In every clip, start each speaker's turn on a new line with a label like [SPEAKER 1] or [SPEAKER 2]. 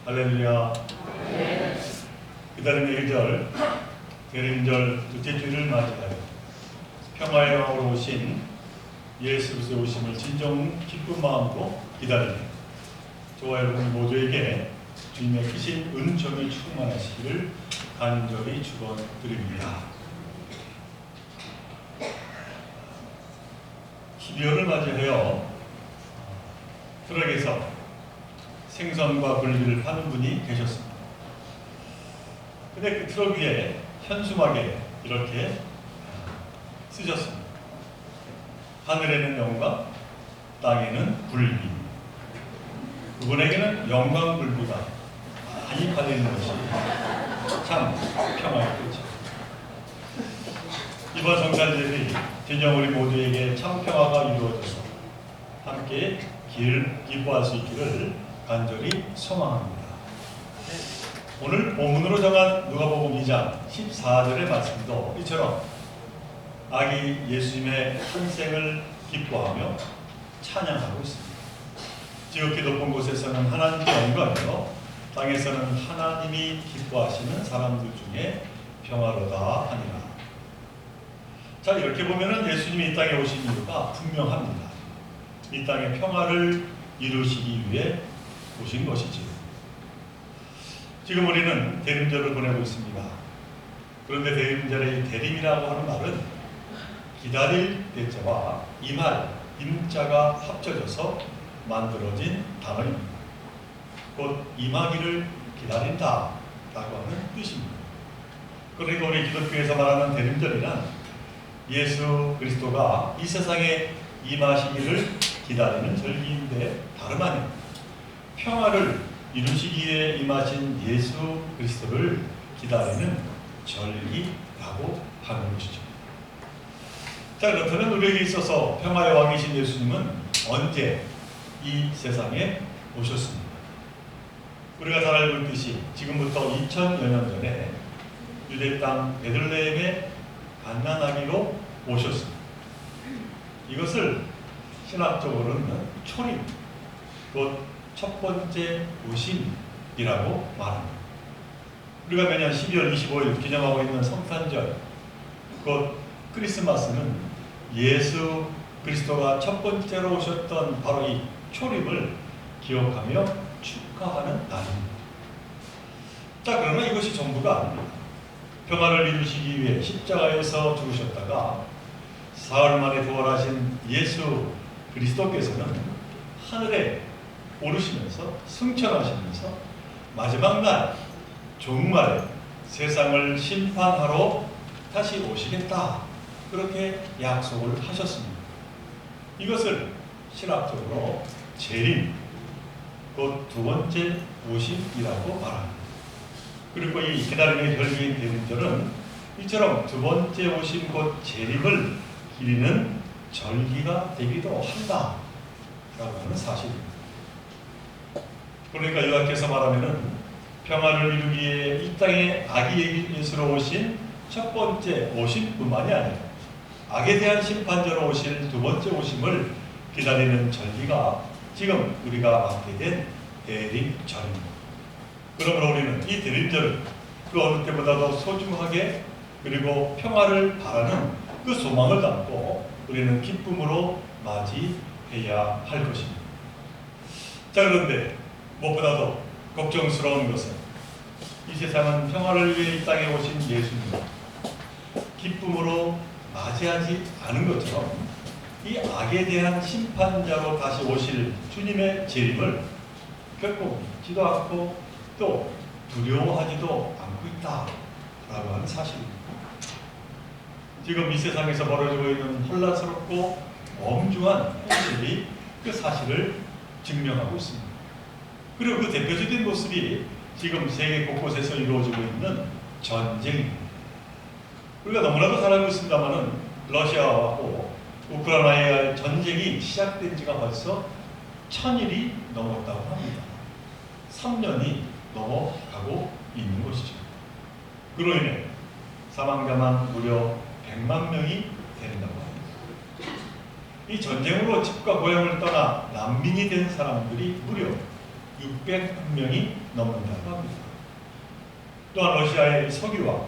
[SPEAKER 1] 할렐루야. 기다림의 계절, 대림절 둘째 주일을 맞이하여 평화의 왕으로 오신 예수 그리스도의 오심을 진정 기쁜 마음으로 기다리며 저와 여러분 모두에게 주님의 크신 은총이 충만하시기를 간절히 축원드립니다. 12월을 맞이하여 트럭에서 생선과 굴비를 파는 분이 계셨습니다. 근데 그 트럭 위에 현수막에 이렇게 쓰셨습니다. 하늘에는 영광, 땅에는 굴비. 그분에게는 영광 굴비가 많이 팔리는 것이 참 평화의 끝이죠. 이번 성탄절이 진정 우리 모두에게 참 평화가 이루어져서 함께 기뻐할 수 있기를 간절히 소망합니다. 오늘 본문으로 정한 누가복음 2장 14절의 말씀도 이처럼 아기 예수님의 탄생을 기뻐하며 찬양하고 있습니다. 지극히 높은 곳에서는 하나님께 영광이요 땅에서는 하나님이 기뻐하시는 사람들 중에 평화로다 하니라. 자, 이렇게 보면은 예수님이 이 땅에 오신 이유가 분명합니다. 이 땅에 평화를 이루시기 위해 오신 것이지요. 지금 우리는 대림절을 보내고 있습니다. 그런데 대림절의 대림이라고 하는 말은 기다릴 때자와 임할 임자가 합쳐져서 만들어진 단어입니다. 곧 임하기를 기다린다 라고 하는 뜻입니다. 그러니까 우리 기독교에서 말하는 대림절이란 예수 그리스도가 이 세상에 임하시기를 기다리는 절기인데 다름 아닙니다. 평화를 이루시기 위해 임하신 예수 그리스도를 기다리는 절기라고 하는 것이죠. 자, 그렇다면 우리에게 있어서 평화의 왕이신 예수님은 언제 이 세상에 오셨습니까? 우리가 잘 알고 있듯이 지금부터 2000여 년 전에 유대 땅 베들레헴에 갓난아기로 오셨습니다. 이것을 신학적으로는 초림, 곧 첫 번째 오심이라고 말합니다. 우리가 매년 12월 25일 기념하고 있는 성탄절, 곧 크리스마스는 예수 그리스도가 첫 번째로 오셨던 바로 이 초림을 기억하며 축하하는 날입니다. 자, 그러나 이것이 전부가 아닙니다. 평화를 이루시기 위해 십자가에서 죽으셨다가 사흘 만에 부활하신 예수 그리스도께서는 하늘에 오르시면서 승천하시면서 마지막 날 종말에 세상을 심판하러 다시 오시겠다, 그렇게 약속을 하셨습니다. 이것을 신학적으로 재림, 곧 두 번째 오심이라고 말합니다. 그리고 이 기다림의 절기인 대림절은 이처럼 두 번째 오심 곧 재림을 기리는 절기가 되기도 한다 라고 하는 사실입니다. 그러니까 요약해서 말하면은 평화를 이루기 위해 이 땅에 아기 예수로 오신 첫 번째 오심뿐만이 아니라 악에 대한 심판자로 오실 두 번째 오심을 기다리는 절기가 지금 우리가 맞게 된 대림절입니다. 그러므로 우리는 이 대림절을 그 어느 때보다도 소중하게 그리고 평화를 바라는 그 소망을 담고 우리는 기쁨으로 맞이해야 할 것입니다. 자, 그런데 무엇보다도 걱정스러운 것은 이 세상은 평화를 위해 이 땅에 오신 예수님을 기쁨으로 맞이하지 않은 것처럼 이 악에 대한 심판자로 다시 오실 주님의 재림을 결코 믿지도 않고 또 두려워하지도 않고 있다라고 하는 사실입니다. 지금 이 세상에서 벌어지고 있는 혼란스럽고 엄중한 현실이 그 사실을 증명하고 있습니다. 그리고 그 대표적인 모습이 지금 세계 곳곳에서 이루어지고 있는 전쟁입니다. 우리가 너무나도 잘 알고 있습니다만은 러시아하고 우크라이나의 전쟁이 시작된 지가 벌써 1000일이 넘었다고 합니다. 3년이 넘어가고 있는 것이죠. 그로 인해 사망자만 무려 100만 명이 된다고 합니다. 이 전쟁으로 집과 고향을 떠나 난민이 된 사람들이 무려 600명이 넘는다고 합니다. 또한 러시아의 석유와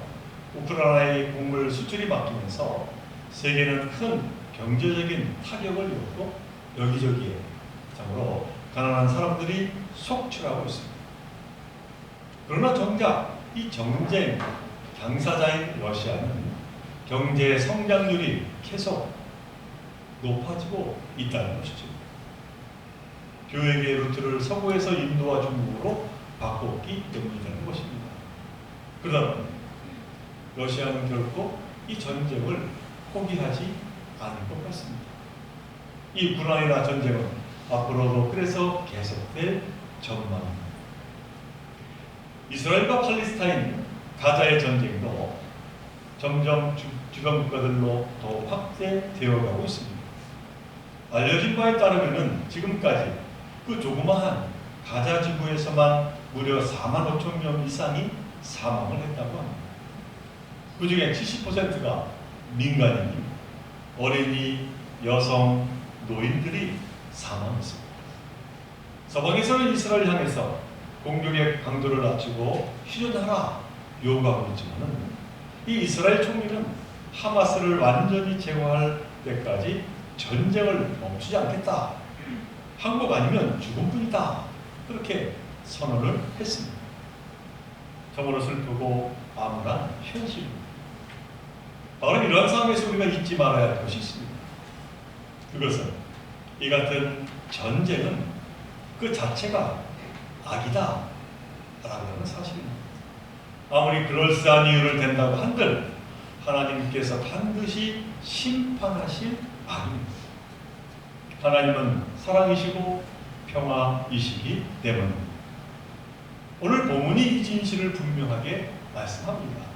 [SPEAKER 1] 우크라이나의 곡물 수출이 막히면서 세계는 큰 경제적인 타격을 입었고 여기저기에 참으로 가난한 사람들이 속출하고 있습니다. 그러나 정작 이 전쟁 당사자인 러시아는 경제 성장률이 계속 높아지고 있다는 것이죠. 교역의 루트를 서구에서 인도와 중국으로 바꿨기 때문이라는 것입니다. 그러나 러시아는 결코 이 전쟁을 포기하지 않을 것 같습니다. 이 우크라이나 전쟁은 앞으로도 그래서 계속될 전망입니다. 이스라엘과 팔레스타인, 가자의 전쟁도 점점 주변 국가들로 더 확대되어 가고 있습니다. 알려진 바에 따르면 지금까지 그 조그마한 가자 지구에서만 무려 4만 5천 명 이상이 사망을 했다고 합니다. 그 중에 70%가 민간인, 어린이, 여성, 노인들이 사망했습니다. 서방에서는 이스라엘 향해서 공격의 강도를 낮추고 휴전하라 요구하고 있지만 이 이스라엘 총리는 하마스를 완전히 제거할 때까지 전쟁을 멈추지 않겠다. 항복 아니면 죽음뿐이다. 그렇게 선언을 했습니다. 참으로 슬프고 암울한 현실입니다. 바로 이러한 상황에서 우리가 잊지 말아야 할 것이 있습니다. 그것은 이 같은 전쟁은 그 자체가 악이다 라고 하는 사실입니다. 아무리 그럴싸한 이유를 댄다고 한들 하나님께서 반드시 심판하실 악입니다. 하나님은 사랑이시고 평화이시기 때문입니다. 오늘 본문이 이 진실을 분명하게 말씀합니다.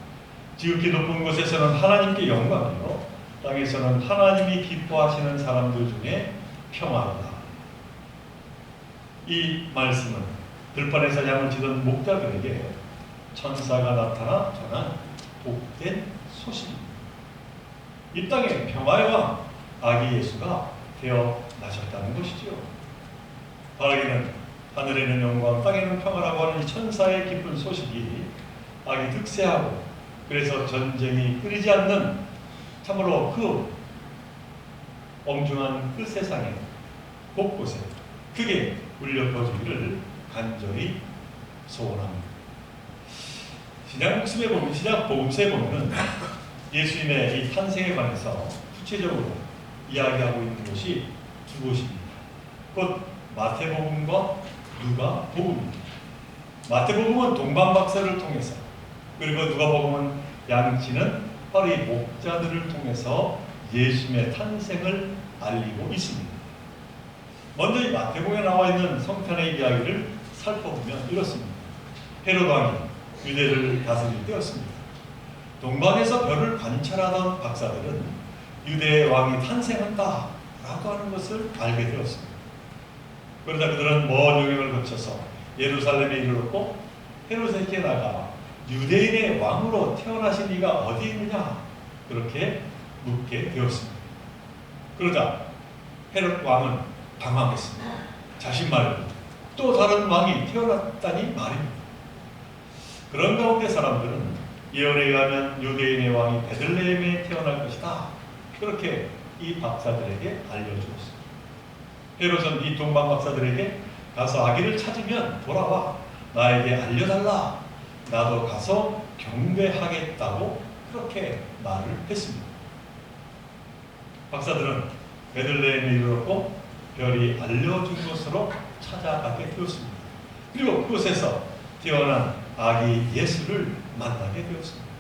[SPEAKER 1] 지극히 높은 곳에서는 하나님께 영광이요 땅에서는 하나님이 기뻐하시는 사람들 중에 평화로다. 이 말씀은 들판에서 양을 치던 목자들에게 천사가 나타나 전한 복된 소식입니다. 이 땅에 평화의 왕 아기 예수가 태어나셨다는 것이지요. 바라기는 하늘에는 영광 땅에는 평화라고 하는 이 천사의 기쁜 소식이 아기 득세하고 그래서 전쟁이 끊이지 않는 참으로 그 엄중한 그 세상에 곳곳에 크게 울려 퍼지기를 간절히 소원합니다. 신약 복음서에 보면은 예수님의 이 탄생에 관해서 구체적으로 이야기하고 있는 것이 두 곳입니다. 곧 마태복음과 누가복음입니다. 마태복음은 동방박사를 통해서 그리고 누가복음은 양치는 바로 이 목자들을 통해서 예수님의 탄생을 알리고 있습니다. 먼저 이 마태복음에 나와 있는 성탄의 이야기를 살펴보면 이렇습니다. 헤롯 왕이 유대를 다스릴 때였습니다. 동방에서 별을 관찰하던 박사들은 유대의 왕이 탄생한다 라고 하는 것을 알게 되었습니다. 그러다 그들은 먼 여행을 거쳐서 예루살렘에 이르렀고 헤롯에게 나가 유대인의 왕으로 태어나신 이가 어디 있느냐 그렇게 묻게 되었습니다. 그러자 헤롯 왕은 당황했습니다. 자신 말고 또 다른 왕이 태어났다니 말입니다. 그런 가운데 사람들은 예언에 의하면 유대인의 왕이 베들레헴에 태어날 것이다. 그렇게 이 박사들에게 알려주었습니다. 헤롯은 이 동방 박사들에게 가서 아기를 찾으면 돌아와 나에게 알려달라. 나도 가서 경배하겠다고 그렇게 말을 했습니다. 박사들은 베들레헴에 이르렀고 별이 알려준 곳으로 찾아가게 되었습니다. 그리고 그곳에서 태어난 아기 예수를 만나게 되었습니다.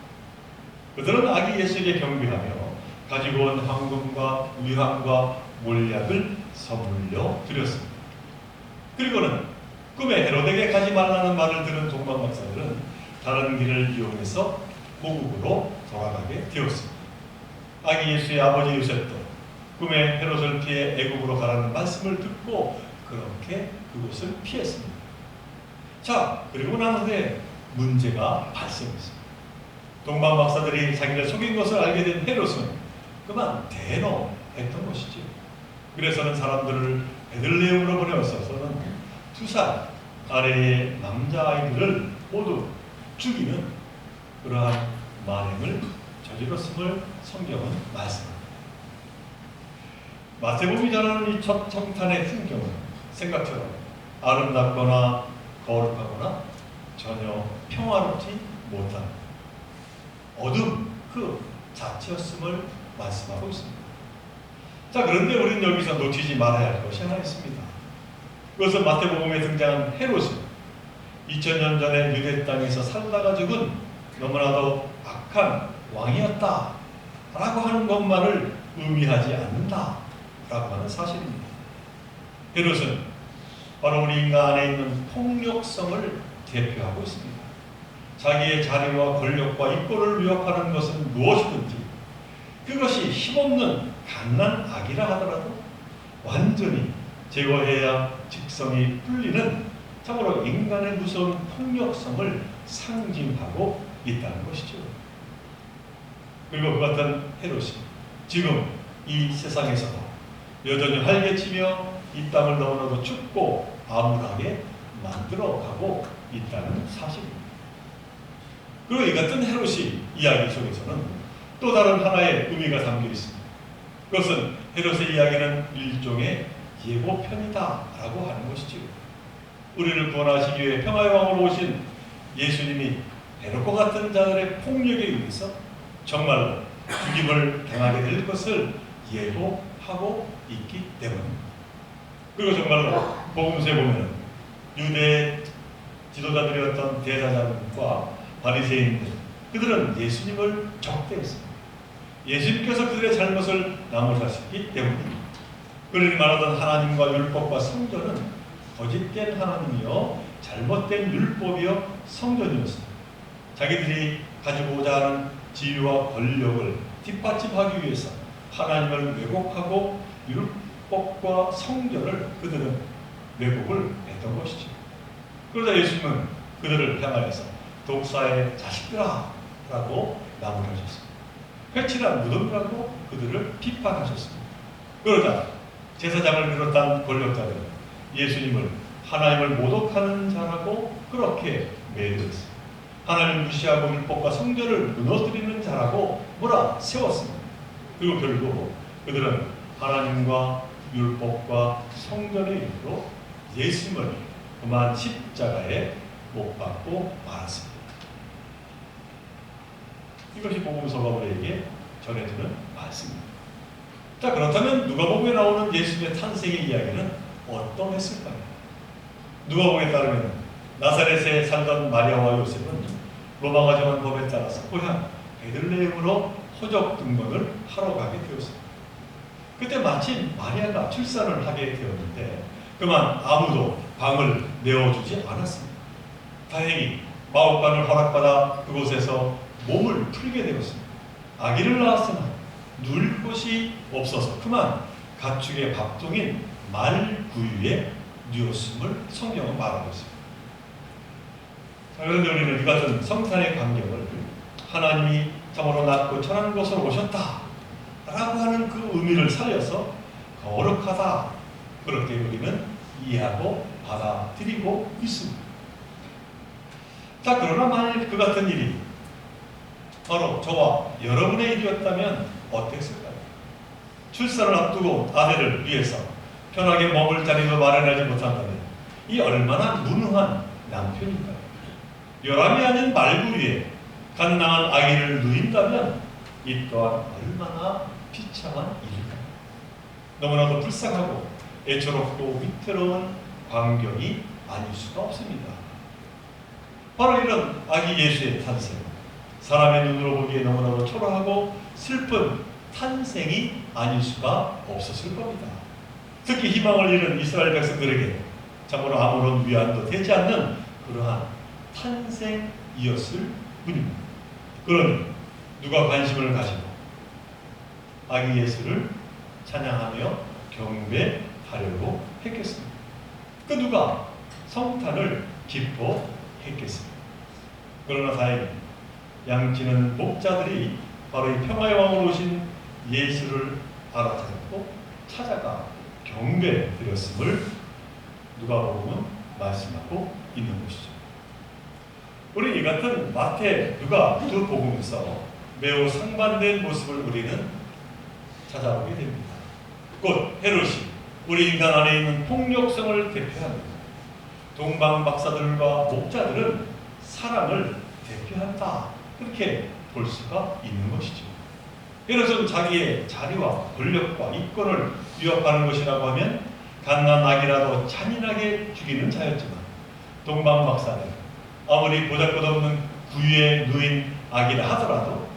[SPEAKER 1] 그들은 아기 예수에게 경배하며 가지고 온 황금과 위황과 몰약을 선물로 드렸습니다. 그리고는 꿈에 헤롯에게 가지 말라는 말을 들은 동방 박사들은 다른 길을 이용해서 고국으로 돌아가게 되었습니다. 아기 예수의 아버지 요셉도 꿈에 헤롯을 피해 애국으로 가라는 말씀을 듣고 그렇게 그곳을 피했습니다. 자, 그리고 난 후에 문제가 발생했습니다. 동방 박사들이 자기를 속인 것을 알게 된 헤롯은 그만 대노했던 것이죠. 그래서는 사람들을 베들레헴으로 보내었어서는 2살 아래의 남자아이들을 모두 죽이는 그러한 만행을 저질렀음을 성경은 말씀합니다. 마태복음이 전하는 이 첫 성탄의 풍경은 생각처럼 아름답거나 거룩하거나 전혀 평화롭지 못한 어둠 그 자체였음을 말씀하고 있습니다. 자, 그런데 우리는 여기서 놓치지 말아야 할 것이 하나 있습니다. 그것은 마태복음에 등장한 헤롯은 2000년 전에 유대 땅에서 살다가 죽은 너무나도 악한 왕이었다 라고 하는 것만을 의미하지 않는다 라고 하는 사실입니다. 헤롯은 바로 우리 인간 안에 있는 폭력성을 대표하고 있습니다. 자기의 자리와 권력과 이권을 위협하는 것은 무엇이든지 그것이 힘없는 갓난 악이라 하더라도 완전히 제거해야 직성이 풀리는 참으로 인간의 무서운 폭력성을 상징하고 있다는 것이죠. 그리고 그 같은 헤롯이 지금 이 세상에서도 여전히 활개치며 이 땅을 너무나도 춥고 암울하게 만들어가고 있다는 사실입니다. 그리고 이 같은 헤롯이 이야기 속에서는 또 다른 하나의 의미가 담겨 있습니다. 그것은 헤롯의 이야기는 일종의 예고편이다 라고 하는 것이지요. 우리를 구원하시기 위해 평화의 왕으로 오신 예수님이 헤롯과 같은 자들의 폭력에 의해서 정말로 죽임을 당하게 될 것을 예고하고 있기 때문입니다. 그리고 정말로 복음서에 보면 유대 지도자들이었던 대사장과 바리새인들 그들은 예수님을 적대했습니다. 예수님께서 그들의 잘못을 나무라셨기 때문입니다. 그들이 말하던 하나님과 율법과 성전은 거짓된 하나님이요 잘못된 율법이요 성전이었습니다. 자기들이 가지고자 하는 지위와 권력을 뒷받침하기 위해서 하나님을 왜곡하고 율법과 성전을 그들은 왜곡을 했던 것이죠. 그러자 예수님은 그들을 향하여서 독사의 자식들아 라고 나무라셨습니다. 회칠한 무덤이라고 그들을 비판하셨습니다. 그러자 제사장을 비롯한 권력자들은 예수님을 하나님을 모독하는 자라고 그렇게 매도했습니다. 하나님을 무시하고 율법과 성전을 무너뜨리는 자라고 몰아세웠습니다. 그리고 결국 그들은 하나님과 율법과 성전의 이유로 예수님을 그만 십자가에 못 박고 말았습니다. 이것이 복음서가 우리에게 전해주는 말씀입니다. 자, 그렇다면 누가복음에 나오는 예수님의 탄생의 이야기는 어떠했을까요? 누가복음에 따르면 나사렛에 살던 마리아와 요셉은 로마가 정한 법에 따라서 고향 베들레헴으로 호적 등본을 하러 가게 되었습니다. 그때 마침 마리아가 출산을 하게 되었는데 그만 아무도 방을 내어주지 않았습니다. 다행히 마법관을 허락받아 그곳에서 몸을 풀게 되었습니다. 아기를 낳았으나 누울 곳이 없어서 그만 가축의 밥통인 말구유에 누웠음을 성경은 말하고 있습니다. 자, 그런데 우리는 이 같은 성탄의 광경을 하나님이 참으로 낮고 천한 곳으로 오셨다 라고 하는 그 의미를 살려서 거룩하다 그렇게 우리는 이해하고 받아들이고 있습니다. 자, 그러나 만일 그 같은 일이 바로 저와 여러분의 일이었다면 어땠을까요? 출산을 앞두고 아내를 위해서 편하게 머물 자리도 마련하지 못한다면 이 얼마나 무능한 남편인가요? 요람이 아닌 말구 위에 갓난한 아기를 누인다면 이 또한 얼마나 비참한 일일까요? 너무나도 불쌍하고 애처롭고 위태로운 광경이 아닐 수가 없습니다. 바로 이런 아기 예수의 탄생, 사람의 눈으로 보기에 너무나도 초라하고 슬픈 탄생이 아닐 수가 없었을 겁니다. 특히 희망을 잃은 이스라엘 백성들에게 참으로 아무런 위안도 되지 않는 그러한 탄생이었을 뿐입니다. 그러니 누가 관심을 가지고 아기 예수를 찬양하며 경배하려고 했겠습니까? 그 누가 성탄을 기뻐했겠습니까? 그러나 다행히 양치는 목자들이 바로 이 평화의 왕으로 오신 예수를 알아차렸고 찾아가 경배드렸음을 누가복음은 말씀하고 있는 것이죠. 우리 이 같은 마태, 누가 두 복음에서 매우 상반된 모습을 우리는 찾아보게 됩니다. 곧 헤롯이 우리 인간 안에 있는 폭력성을 대표합니다. 동방 박사들과 목자들은 사랑을 대표한다, 그렇게 볼 수가 있는 것이죠. 헤롯은 자기의 자리와 권력과 이권을 위협하는 것이라고 하면 갓난 아기라도 잔인하게 죽이는 자였지만, 동방 박사는 아무리 보잘것없는 구유에 누인 아기라 하더라도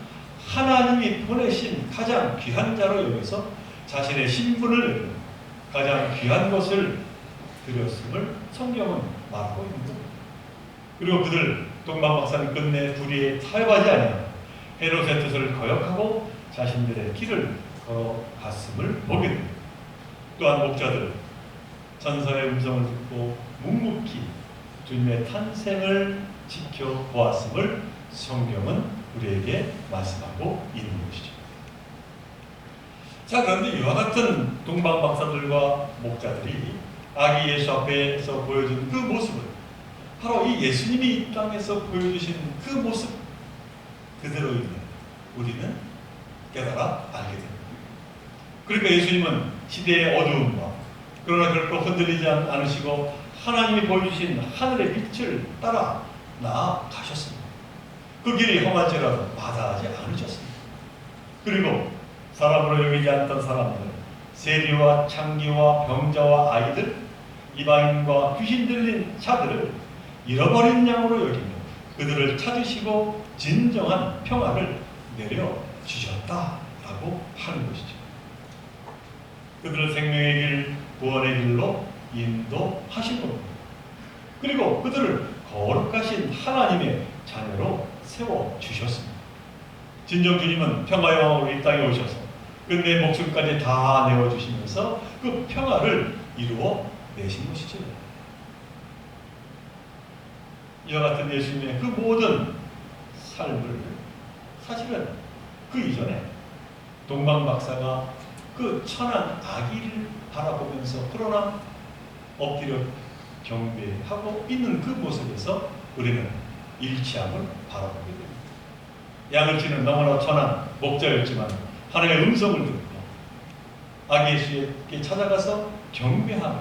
[SPEAKER 1] 하나님이 보내신 가장 귀한 자로 여겨서 자신의 신분을 내려 가장 귀한 것을 드렸음을 성경은 말하고 있는 겁니다. 그리고 그들 동방 박사는 끝내 불의에 타협하지 아니하고 헤롯의 뜻을 거역하고 자신들의 길을 걸어갔음을 보게 됩니다. 또한 목자들 천사의 음성을 듣고 묵묵히 주님의 탄생을 지켜보았음을 성경은 우리에게 말씀하고 있는 것이죠. 자, 그런데 이와 같은 동방 박사들과 목자들이 아기 예수 앞에서 보여준 그 모습을, 바로 이 예수님이 이 땅에서 보여주신 그 모습 그대로이면 우리는 깨달아 알게 됩니다. 그러니까 예수님은 시대의 어두움과, 그러나 결코 흔들리지 않으시고 하나님이 보여주신 하늘의 빛을 따라 나아가셨습니다. 그 길이 험할지라도 마다하지 않으셨습니다. 그리고 사람으로 여기지 않던 사람들, 세리와 창기와 병자와 아이들, 이방인과 귀신 들린 자들을 잃어버린 양으로 여기며 그들을 찾으시고 진정한 평화를 내려주셨다라고 하는 것이죠. 그들을 생명의 길, 구원의 길로 인도하신 겁니다. 그리고 그들을 거룩하신 하나님의 자녀로 세워주셨습니다. 진정 주님은 평화의 왕으로 이 땅에 오셔서 끝내 목숨까지 다 내어주시면서 그 평화를 이루어 내신 것이죠. 이와 같은 예수님의 그 모든 삶을 사실은 그 이전에 동방 박사가 그 천한 아기를 바라보면서 그러나 엎드려 경배하고 있는 그 모습에서 우리는 일치함을 바라보게 됩니다. 양을 치는 너무나 천한 목자였지만 하나님의 음성을 듣고 아기 예수에게 찾아가서 경배하는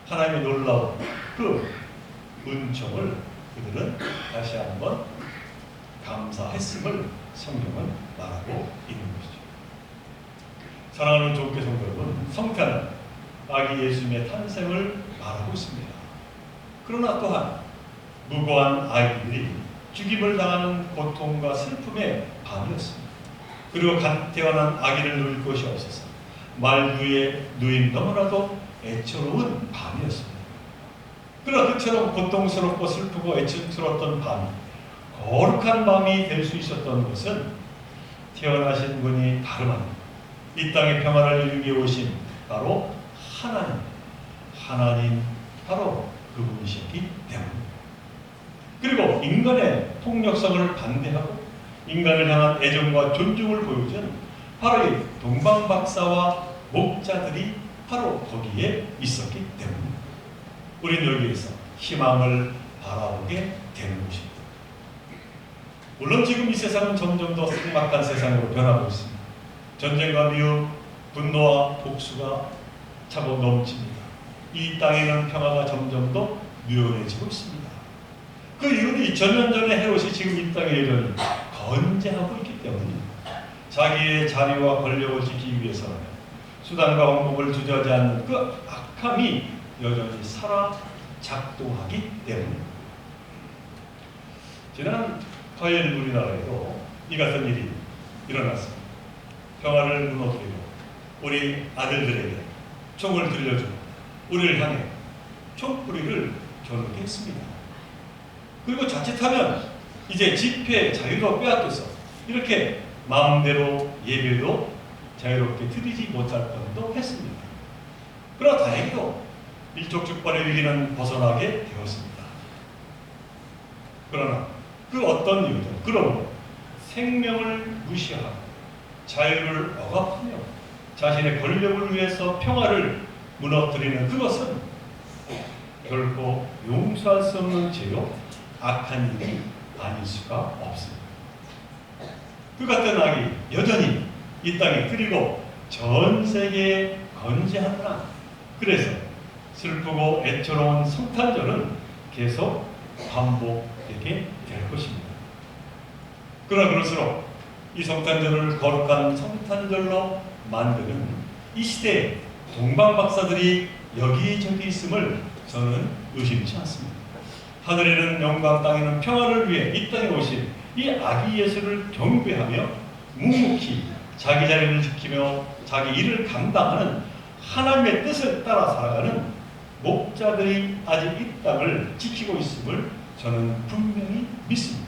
[SPEAKER 1] 하나님의 놀라운 그 은총을 그들은 다시 한번 감사했음을 성경은 말하고 있는 것이죠. 사랑하는 조국교 성도 여러분, 성탄은 아기 예수님의 탄생을 말하고 있습니다. 그러나 또한 무고한 아이들이 죽임을 당하는 고통과 슬픔의 밤이었습니다. 그리고 갓 태어난 아기를 누릴 곳이 없어서 말구에 누인 너무나도 애처로운 밤이었습니다. 그러나 그처럼 고통스럽고 슬프고 애처스러웠던 밤이 거룩한 밤이 될 수 있었던 것은 태어나신 분이 다름 아니고 이 땅의 평화를 이루기 오신 바로 하나님 바로 그분이시기 때문입니다. 그리고 인간의 폭력성을 반대하고 인간을 향한 애정과 존중을 보여준 바로 이 동방 박사와 목자들이 바로 거기에 있었기 때문입니다. 우리는 여기에서 희망을 바라보게 되는 것입니다. 물론 지금 이 세상은 점점 더 삭막한 세상으로 변하고 있습니다. 전쟁과 미움, 분노와 복수가 차고 넘칩니다. 이 땅에는 평화가 점점 더 묘해지고 있습니다. 그 이유는 2000년 전에 헤롯이 지금 이 땅에 여전히 건재하고 있기 때문입니다. 자기의 자리와 권력을 지키기 위해서는 수단과 방법을 주저하지 않는 그 악함이 여전히 살아 작동하기 때문입니다. 지난 화요일 우리나라에도 이 같은 일이 일어났습니다. 평화를 무너뜨리고 우리 아들들에게 총을 들려주고 우리를 향해 총구리를 겨누게 했습니다. 그리고 자칫하면 이제 집회 자유도 빼앗겨서 이렇게 마음대로 예배도 자유롭게 드리지 못할 뻔도 했습니다. 그러나 다행히도 일촉즉발의 위기는 벗어나게 되었습니다. 그러나 그 어떤 이유든 그러므로 생명을 무시하고 자유를 억압하며 자신의 권력을 위해서 평화를 무너뜨리는 그것은 결코 용서할 수 없는 죄요, 악한 일이 아닐 수가 없습니다. 그 같은 악이 여전히 이 땅에, 그리고 전 세계에 건재하더라. 그래서 슬프고 애처로운 성탄절은 계속 반복되게 될 것입니다. 그러나 그럴수록 이 성탄절을 거룩한 성탄절로 만드는 이 시대에 동방박사들이 여기저기 있음을 저는 의심치 않습니다. 하늘에는 영광, 땅에는 평화를 위해 이 땅에 오신 이 아기 예수를 경배하며 묵묵히 자기 자리를 지키며 자기 일을 감당하는 하나님의 뜻을 따라 살아가는 목자들이 아직 이 땅을 지키고 있음을 저는 분명히 믿습니다.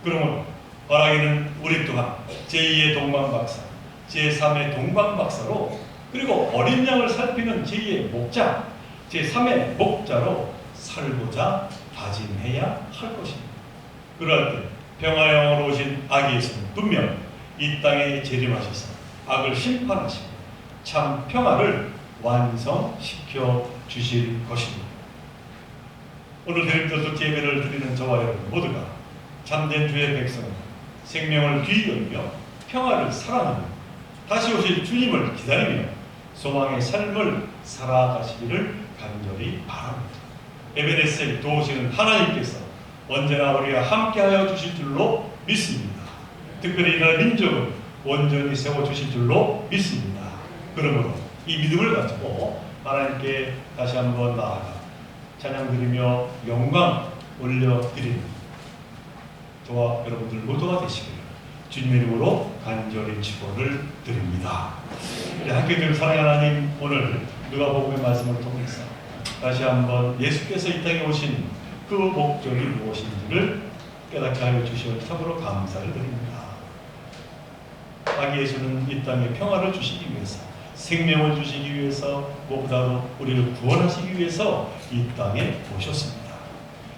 [SPEAKER 1] 그러므로 바라기는 우리 또한 제2의 동방박사, 제3의 동방박사로, 그리고 어린 양을 살피는 제2의 목자, 제3의 목자로 살고자 다짐해야 할 것입니다. 그럴 때 평화의 영으로 오신 아기 예수는 분명 이 땅에 재림하셔서 악을 심판하시고 참 평화를 완성시켜 주실 것입니다. 오늘 드림터스 예배를 드리는 저와 여러분 모두가 참된 주의 백성은 생명을 귀히 여기며 평화를 사랑하며 다시 오실 주님을 기다리며 소망의 삶을 살아가시기를 간절히 바랍니다. 에베네스에 도우시는 하나님께서 언제나 우리와 함께하여 주실 줄로 믿습니다. 특별히 이 나라 민족을 온전히 세워주실 줄로 믿습니다. 그러므로 이 믿음을 가지고 하나님께 다시 한번 나아가 찬양드리며 영광 올려드리는 저와 여러분들 모두가 되시기를 주님의 이름으로 간절히 축원을 드립니다. 함께 사랑하는 하나님, 오늘 누가복음의 말씀을 통해서 다시 한번 예수께서 이 땅에 오신 그 목적이 무엇인지를 깨닫게 하여 주시어 참으로 감사를 드립니다. 아기 예수는 이 땅에 평화를 주시기 위해서, 생명을 주시기 위해서, 무엇보다도 우리를 구원하시기 위해서 이 땅에 오셨습니다.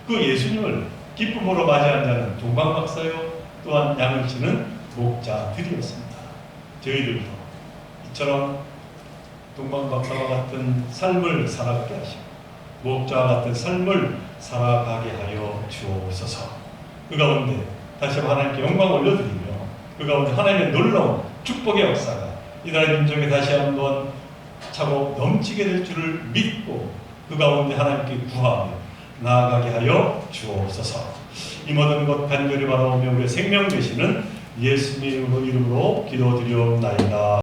[SPEAKER 1] 그 예수님을 기쁨으로 맞이한 자는 동방박사요, 또한 양을 치는 목자들이었습니다. 저희들도 이처럼 동방박사와 같은 삶을 살아가게 하시고 목자와 같은 삶을 살아가게 하여 주옵소서. 그 가운데 다시 한번 하나님께 영광 올려드리며 그 가운데 하나님의 놀라운 축복의 역사가 이 나라 민족에 다시 한번 차고 넘치게 될 줄을 믿고 그 가운데 하나님께 구하며 나아가게 하여 주옵소서. 이 모든 것 간절히 바라오며 우리의 생명 되시는 예수님의 이름으로 기도드리옵나이다.